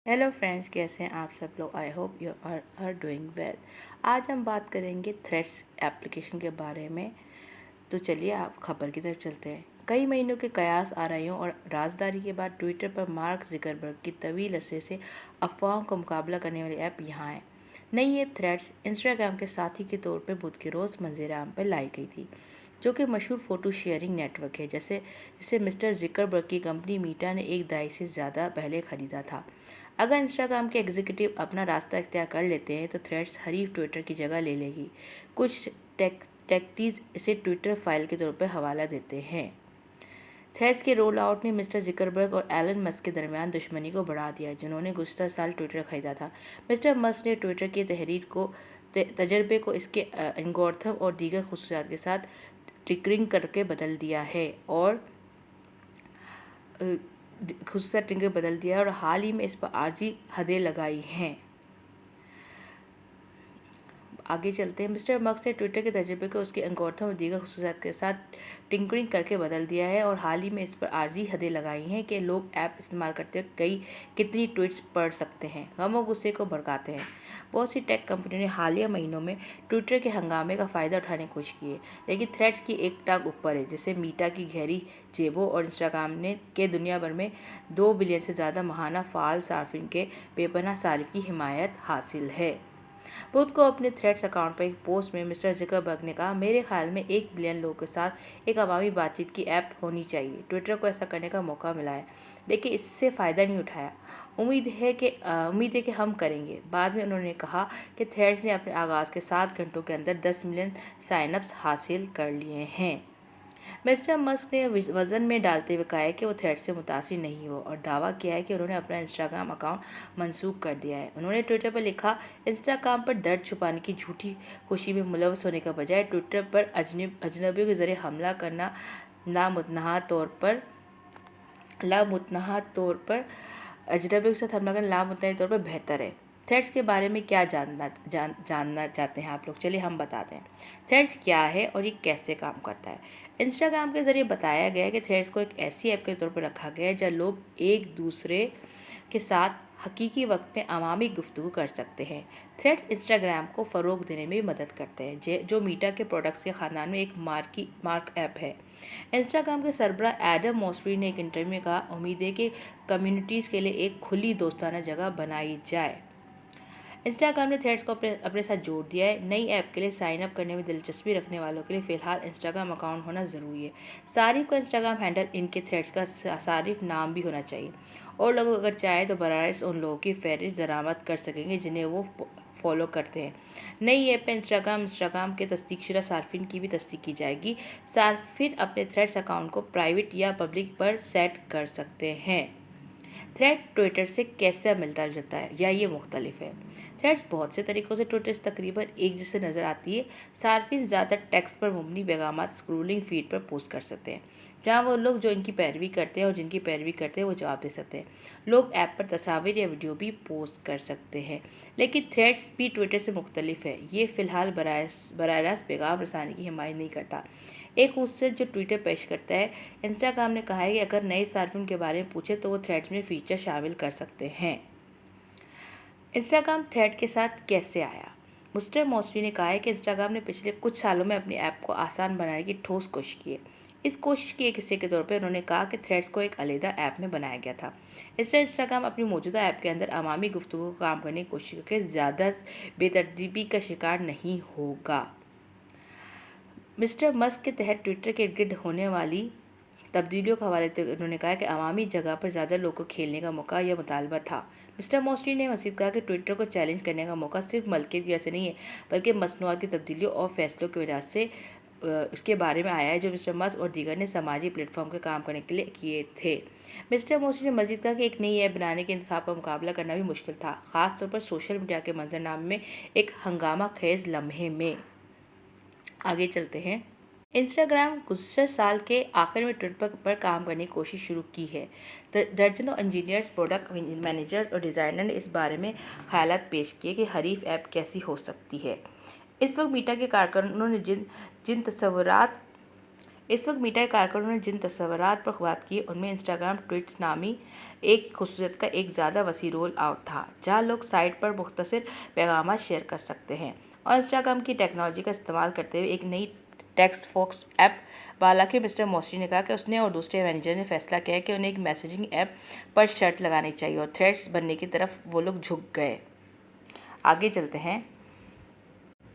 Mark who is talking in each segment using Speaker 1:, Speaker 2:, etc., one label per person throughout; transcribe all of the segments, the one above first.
Speaker 1: Hello friends, कैसे हैं आप सब लोग। I hope you are doing well. आज हम बात करेंगे थ्रेड्स एप्लीकेशन के बारे में। तो चलिए आप खबर की तरफ चलते हैं। कई महीनों के कयास आराइयों और राजदारी के बाद ट्विटर पर मार्क ज़ुकरबर्ग की तवील अरसे से अफवाहों का मुकाबला करने वाली ऐप यहाँ है। नई ऐप थ्रेड्स इंस्टाग्राम के साथी के तौर पर बुध के रोज़ मंजर-ए-आम पर लाई गई थी, जो कि मशहूर फ़ोटो शेयरिंग नेटवर्क है जिसे मिस्टर ज़ुकरबर्ग की कंपनी मीटा ने एक दहाई से ज़्यादा पहले खरीदा था। अगर इंस्टाग्राम के एग्जीक्यूटिव अपना रास्ता इख्तियार कर लेते हैं तो थ्रेड्स हरीफ ट्विटर की जगह ले लेगी। कुछ टेक्टीज इसे ट्विटर फाइल के तौर पर हवाला देते हैं। थ्रेड्स के रोल आउट ने मिस्टर ज़ुकरबर्ग और एलन मस्क के दरमियान दुश्मनी को बढ़ा दिया, जिन्होंने गुज़श्ता साल ट्विटर खरीदा था। मिस्टर मस्क ने ट्विटर की तजर्बे को इसके एल्गोरिथम और दीगर खसूसियात के साथ टिंकरिंग करके बदल दिया है और हाल ही में इस पर आर्जी हदें लगाई हैं। आगे चलते हैं। मिस्टर मस्क ने ट्विटर के तजर्बे को उसके एल्गोरिथम और दीगर खसूसियात के साथ टिंकरिंग करके बदल दिया है और हाल ही में इस पर आर्जी हदें लगाई हैं कि लोग ऐप इस्तेमाल करते हुए कितनी ट्वीट्स पढ़ सकते हैं, गम और गुस्से को भड़काते हैं। बहुत सी टेक कंपनियों ने हालिया महीनों में ट्विटर के हंगामे का फ़ायदा उठाने की कोशिश की है, लेकिन थ्रेड्स की एक टांग ऊपर है, जिसे मीटा की गहरी जेबों और इंस्टाग्राम के दुनिया भर में 2 बिलियन से ज़्यादा माहाना फ़ाल सार्फिन के बेपनाह सारिफ की हिमायत हासिल है। बुध को अपने थ्रेड्स अकाउंट पर एक पोस्ट में मिस्टर ज़ुकरबर्ग ने कहा, मेरे ख्याल में 1 बिलियन लोगों के साथ एक अवामी बातचीत की ऐप होनी चाहिए। ट्विटर को ऐसा करने का मौका मिला है, लेकिन इससे फ़ायदा नहीं उठाया। उम्मीद है कि हम करेंगे। बाद में उन्होंने कहा कि थ्रेड्स ने अपने आगाज़ के 7 घंटों के अंदर 10 मिलियन साइनअप्स हासिल कर लिए हैं। मिस्टर मस्क ने वज़न में डालते हुए कहा है कि वो थ्रेड से मुतासिर नहीं हुआ और दावा किया है कि उन्होंने अपना इंस्टाग्राम अकाउंट मनसूख कर दिया है। उन्होंने ट्विटर पर लिखा, इंस्टाग्राम पर दर्द छुपाने की झूठी खुशी में मुलव्वस होने का बजाय ट्विटर पर अजनबियों के ज़रिए हमला करना लामुतनहा तौर पर बेहतर है। थ्रेड्स के बारे में क्या जानना चाहते हैं आप लोग? चलिए हम बताते हैं थ्रेड्स क्या है और ये कैसे काम करता है। इंस्टाग्राम के ज़रिए बताया गया है कि थ्रेड्स को एक ऐसी ऐप के तौर पर रखा गया है जहाँ लोग एक दूसरे के साथ हकीकी वक्त में अवामी गुफ्तगू कर सकते हैं। थ्रेड्स इंस्टाग्राम को फ़रोग देने में भी मदद करते हैं, जो मीटा के प्रोडक्ट्स के ख़ानदान में एक मार्क ऐप है। इंस्टाग्राम के सरबराह एडम मॉसफरी ने एक इंटरव्यू में कहा, उम्मीद है कि कम्युनिटीज़ के लिए एक खुली दोस्ताना जगह बनाई जाए। इंस्टाग्राम ने थ्रेड्स को अपने साथ जोड़ दिया है। नई ऐप के लिए साइन अप करने में दिलचस्पी रखने वालों के लिए फ़िलहाल इंस्टाग्राम अकाउंट होना ज़रूरी है। सारिफ का इंस्टाग्राम हैंडल इनके थ्रेड्स का सारिफ नाम भी होना चाहिए और लोग अगर चाहें तो बराह उन लोगों की फहरिस्त दरामद कर सकेंगे जिन्हें वो फॉलो करते हैं। नई ऐप में इंस्टाग्राम के तस्दीकशुदा सार्फिन की भी तस्दीक की जाएगी। सार्फिन अपने थ्रेड्स अकाउंट को प्राइवेट या पब्लिक पर सेट कर सकते हैं। थ्रेड ट्विटर से कैसे मिलता जुलता है या ये मुख्तलिफ है? थ्रेड्स बहुत से तरीक़ों से ट्विटर से तकरीबन एक जैसे नज़र आती है। सार्फिन ज़्यादातर टेक्स्ट पर मबनी पैगाम स्क्रोलिंग फीड पर पोस्ट कर सकते हैं, जहाँ वो लोग जो इनकी पैरवी करते हैं और जिनकी पैरवी करते हैं वो जवाब दे सकते हैं। लोग ऐप पर तस्वीर या वीडियो भी पोस्ट कर सकते हैं, लेकिन थ्रेड्स भी ट्विटर से मुख्तलिफ है। ये फ़िलहाल बराह रास्त पैगाम रसानी की हिमायत नहीं करता। एक खसूसियत जो ट्विटर पेश करता है, इंस्टाग्राम ने कहा है कि अगर नए सार्फिन के बारे में पूछे तो वो थ्रेड्स में फ़ीचर शामिल कर सकते हैं। इंस्टाग्राम थ्रेड के साथ कैसे आया? मिस्टर मॉसफरी ने कहा है कि इंस्टाग्राम ने पिछले कुछ सालों में अपनी ऐप को आसान बनाने की ठोस कोशिश की है। इस कोशिश के एक हिस्से के तौर पर उन्होंने कहा कि थ्रेड्स को एक अलग ऐप में बनाया गया था। इससे इंस्टाग्राम अपनी मौजूदा ऐप के अंदर अवामी गुफ्तगू को काम करने की कोशिश करके ज़्यादा बेतरतीबी का शिकार नहीं होगा। मिस्टर मस्क के तहत ट्विटर के इर्द गिर्द होने वाली तब्दीलियों के हवाले से उन्होंने कहा कि अवामी जगह पर ज़्यादा लोगों को खेलने का मौका या मुतालबा था। मिस्टर मॉसफरी ने मज़ीद कहा कि ट्विटर को चैलेंज करने का मौका सिर्फ मलकियत की वजह से नहीं है, बल्कि मसनूआत की तब्दीलियों और फैसलों की वजह से इसके बारे में आया है जो मिस्टर मस्क और दीगर ने समाजी प्लेटफॉर्म के काम करने के लिए किए थे। मिस्टर मॉसफरी ने मज़ीद कहा कि एक नई ऐप बनाने के इंतखाब का मुकाबला करना भी मुश्किल था, ख़ासतौर पर सोशल मीडिया के मंजरनामे में एक हंगामा खेज लम्हे में। आगे चलते हैं। इंस्टाग्राम गुज़श्ता साल के आखिर में ट्विटर पर काम करने की कोशिश शुरू की है। दर्जनों इंजीनियर्स, प्रोडक्ट मैनेजर्स और डिज़ाइनर ने इस बारे में ख्यालात पेश किए कि हरीफ ऐप कैसी हो सकती है। इस वक्त मीटा के कारकुनों ने जिन तस्वुरात इस वक्त मीटा के कारकुनों ने जिन तस्वुरात पर बात की उनमें इंस्टाग्राम ट्वीट्स नामी एक खसूसियत का एक ज़्यादा वसी रोल आउट था, जहां लोग साइट पर मुख्तसर पैगाम शेयर कर सकते हैं और इंस्टाग्राम की टेक्नोलॉजी का इस्तेमाल करते हुए एक नई टेक्स्ट फोक्स ऐप। हालांकि मिस्टर मोस्टी ने कहा कि उसने और दूसरे मैनेजर ने फैसला किया कि उन्हें एक मैसेजिंग ऐप पर शर्त लगानी चाहिए और थ्रेड्स बनने की तरफ वो लोग झुक गए। आगे चलते हैं,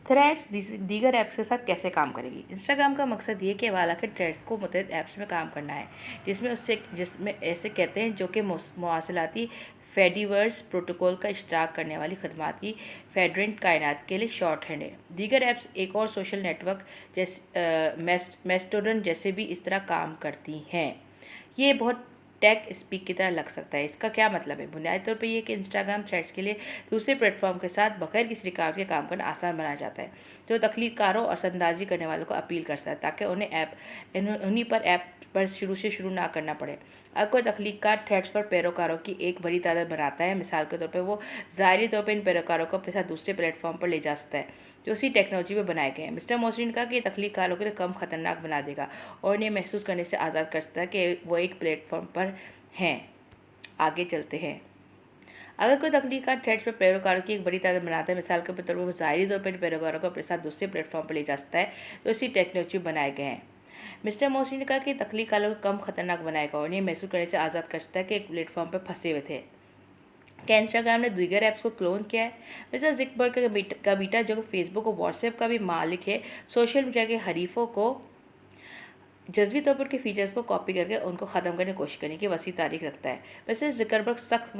Speaker 1: थ्रेड्स दीगर ऐप्स के साथ कैसे काम करेगी। इंस्टाग्राम का मकसद ये कि हालांकि थ्रेड्स को मुतअद्दिद ऐप्स में काम करना है जिसमें ऐसे कहते हैं जो कि मवासिलाती फेडिवर्स प्रोटोकॉल का इश्तराक करने वाली खदमात की फेडरेंट कायनात के लिए शॉर्ट हैंड है। दीगर ऐप्स एक और सोशल नेटवर्क जैसे मेस्टोडन जैसे भी इस तरह काम करती हैं। ये बहुत टेक स्पीक की तरह लग सकता है। इसका क्या मतलब है? बुनियादी तौर पर यह कि इंस्टाग्राम थ्रेड्स के लिए दूसरे प्लेटफॉर्म के साथ बगैर किसी रुकावट के काम करना आसान बनाया जाता है, जो तख्लीकारों और असंदाजी करने वालों को अपील करता है ताकि उन्हीं पर ऐप पर शुरू ना करना पड़े। अगर कोई तख्लीकार थ्रेड्स पर पैरोकारों की एक बड़ी तादाद बनाता है, मिसाल के तौर पर वो ज़ाहिरी तौर पर इन पैरोकारों को अपने साथ दूसरे प्लेटफॉर्म पर ले जा सकता है जो उसी टेक्नोलॉजी पर बनाए गए हैं। मिस्टर मोसरी ने कहा कि ये तख्लीकारों के लिए कम खतरनाक बना देगा और उन्हें महसूस करने से आज़ाद कर सकता है कि वो एक प्लेटफॉर्म पर हैं। आगे चलते हैं, अगर कोई तख्लीकार थ्रेड्स पर पैरोकारों की एक बड़ी तादाद बनाता है, मिसाल के तौर पर वो ज़ाहिरी तौर पर इन पैरोकारों को अपने साथ दूसरे प्लेटफॉर्म पर ले जा सकता है जो इसी टेक्नोलॉजी पर बनाए गए हैं। मिस्टर मोसरी ने कहा कि तख्लीकारों को कम खतरनाक बनाएगा और उन्हें महसूस करने से आज़ाद कर सकता है कि एक प्लेटफॉर्म पर फंसे हुए थे। क्या इंस्टाग्राम ने दीगर ऐप्स को क्लोन किया है? मिस्टर ज़ुकरबर्ग का बेटा जो फेसबुक और व्हाट्सएप का भी मालिक है, सोशल मीडिया के हरीफों को जज़वी तौर पर के फीचर्स को कॉपी करके उनको ख़त्म करने की कोशिश करने की वसी तारीख रखता है। वैसे ज़ुकरबर्ग सख्त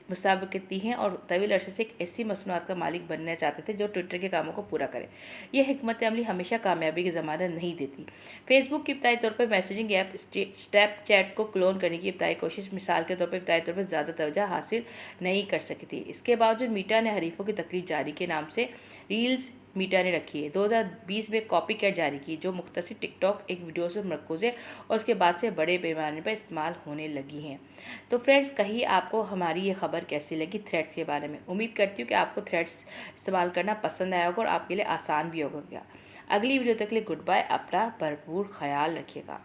Speaker 1: मुसाबकती हैं और तवील अरसे से एक ऐसी मसनूआत का मालिक बनना चाहते थे जो ट्विटर के कामों को पूरा करे। यह हिकमत अमली हमेशा कामयाबी की ज़मानत नहीं देती। फेसबुक की इब्तदाई तौर पर मैसेजिंग ऐप स्नैपचैट को क्लोन करने की इब्तदाई कोशिश मिसाल के तौर पर इब्तदाई तौर पर ज़्यादा तवज्जो हासिल नहीं कर सकी थी। इसके बावजूद मीटा ने हरीफों की तकलीफ जारी के नाम से रील्स मीटा ने रखी है। 2020 में कॉपी कैट जारी की जो मुख्तसर टिकटॉक एक वीडियो से मरकूज़ है और उसके बाद से बड़े पैमाने पर इस्तेमाल होने लगी हैं। तो फ्रेंड्स, कहिए आपको हमारी ये खबर कैसी लगी थ्रेड्स के बारे में। उम्मीद करती हूँ कि आपको थ्रेड्स इस्तेमाल करना पसंद आया होगा और आपके लिए आसान भी होगा। अगली वीडियो तक के लिए गुड बाय। अपना भरपूर ख्याल रखिएगा।